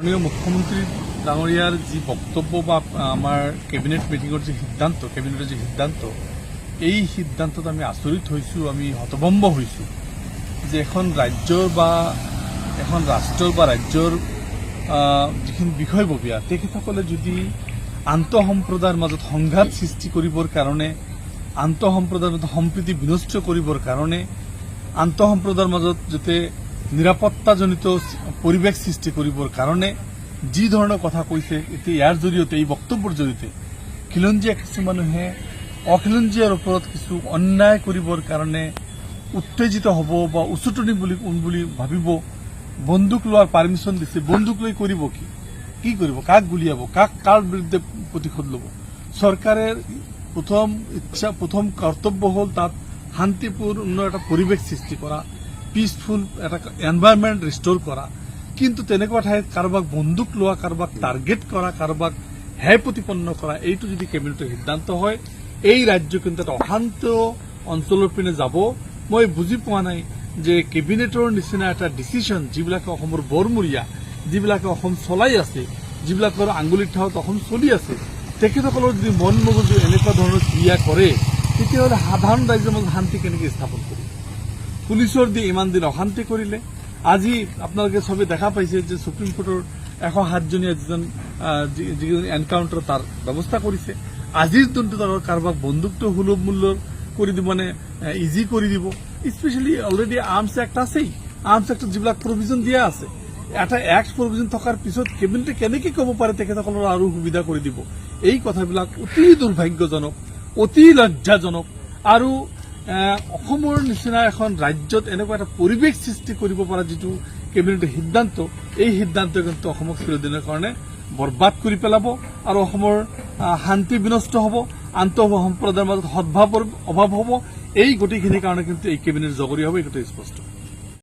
মাননীয় মুখ্যমন্ত্রী ডাঙরিয়ার যে বক্তব্য বা আমার ক্যাবিনেট মিটিংয়ের যে সিদ্ধান্ত ক্যাবিনেটের যে সিদ্ধান্ত এই সিদ্ধান্তত আমি আচরিত হয়েছো, আমি হতভম্ব হয়েছো যে এখন ৰাজ্যৰ বা এখন ৰাষ্ট্ৰৰ বা ৰাজ্যৰ যিখিনি বিষয়ববীয়া তেখেতসকলে যদি আন্তঃসম্প্ৰদায়ৰ মাজত সংঘাত সৃষ্টি কৰিবৰ কাৰণে, আন্তঃসম্প্ৰদায়ৰ মাজত সম্প্ৰীতি বিনষ্ট কৰিবৰ কাৰণে, আন্তঃসম্প্ৰদায়ৰ মাজত যাতে নিৰাপত্তাজনিত পৰিৱেশ সৃষ্টি কৰিবৰ কাৰণে যি ধৰণৰ কথা কৈছে, এতিয়া ইয়াৰ জৰিয়তে এই বক্তব্যৰ জৰিয়তে খিলঞ্জীয়া কিছু মানুহে অখিলঞ্জীয়াৰ ওপৰত কিছু অন্যায় কৰিবৰ কাৰণে উত্তেজিত হ'ব বা উচটনি বুলি ভাবিব। বন্দুক লোৱাৰ পাৰ্মিশ্যন দিছে, বন্দুক লৈ কৰিব কি কৰিব, কাক গুলিয়াব, কাৰ বিৰুদ্ধে প্ৰতিশোধ ল'ব। চৰকাৰৰ প্ৰথম কৰ্তব্য হ'ল তাত শান্তিপূৰ্ণ এটা পৰিৱেশ সৃষ্টি কৰা, পিচফুল এটা এনভাইৰনমেণ্ট ৰিষ্ট'ৰ কৰা। কিন্তু তেনেকুৱা ঠাইত কাৰোবাক বন্দুক লোৱা, কাৰোবাক টাৰ্গেট কৰা, কাৰোবাক হেয় প্ৰতিপন্ন কৰা, এইটো যদি কেবিনেটৰ সিদ্ধান্ত হয় এই ৰাজ্য কিন্তু এটা অশান্ত অঞ্চলৰ পিনে যাব। মই বুজি পোৱা নাই যে কেবিনেটৰ নিচিনা এটা ডিচিশ্যন যিবিলাকে অসমৰ বৰমূৰীয়া, যিবিলাকে অসম চলাই আছে, যিবিলাকৰ আঙুলিৰ ঠাইত অসম চলি আছে, তেখেতসকলৰ যদি মন মগজু এনেকুৱা ধৰণৰ ক্ৰিয়া কৰে তেতিয়াহ'লে সাধাৰণ ৰাজ্যৰ মাজত শান্তি কেনেকৈ স্থাপন কৰিব। পুলিচৰ দি ইমান দিন অশান্তি কৰিলে, আজি আপোনালোকে চবে দেখা পাইছে যে সুপ্ৰিম কোৰ্টৰ 107জনীয়া যিজন এনকাউণ্টাৰ তাৰ ব্যৱস্থা কৰিছে। আজিৰ দিনটোত আৰু কাৰোবাক বন্দুকটো সুলভ মূল্যৰ কৰি দিব, মানে ইজি কৰি দিব। স্পেচিয়েলি অলৰেডি আৰ্মছ এক্ট আছেই, আৰ্মছ এক্টত যিবিলাক প্ৰভিজন দিয়া আছে, এটা এক্ট প্ৰভিজন থকাৰ পিছত কেবিনেটে কেনেকৈ ক'ব পাৰে তেখেতসকলৰ আৰু সুবিধা কৰি দিব। এই কথাবিলাক অতি দুৰ্ভাগ্যজনক, অতি লজ্জাজনক। আৰু অসমৰ নিচিনা এখন ৰাজ্যত এনেকুৱা এটা পৰিৱেশ সৃষ্টি কৰিব পৰা যিটো কেবিনেটৰ সিদ্ধান্ত, এই সিদ্ধান্তই কিন্তু অসমক চিৰদিনৰ কাৰণে বৰবাদ কৰি পেলাব আৰু অসমৰ শান্তি বিনষ্ট হ'ব, আন্তঃসম্প্ৰদায়ৰ মাজত সদ্ভাৱৰ অভাৱ হ'ব। এই গোটেইখিনিৰ কাৰণে কিন্তু এই কেবিনেট জগৰীয়া হ'ব, এই কথা স্পষ্ট।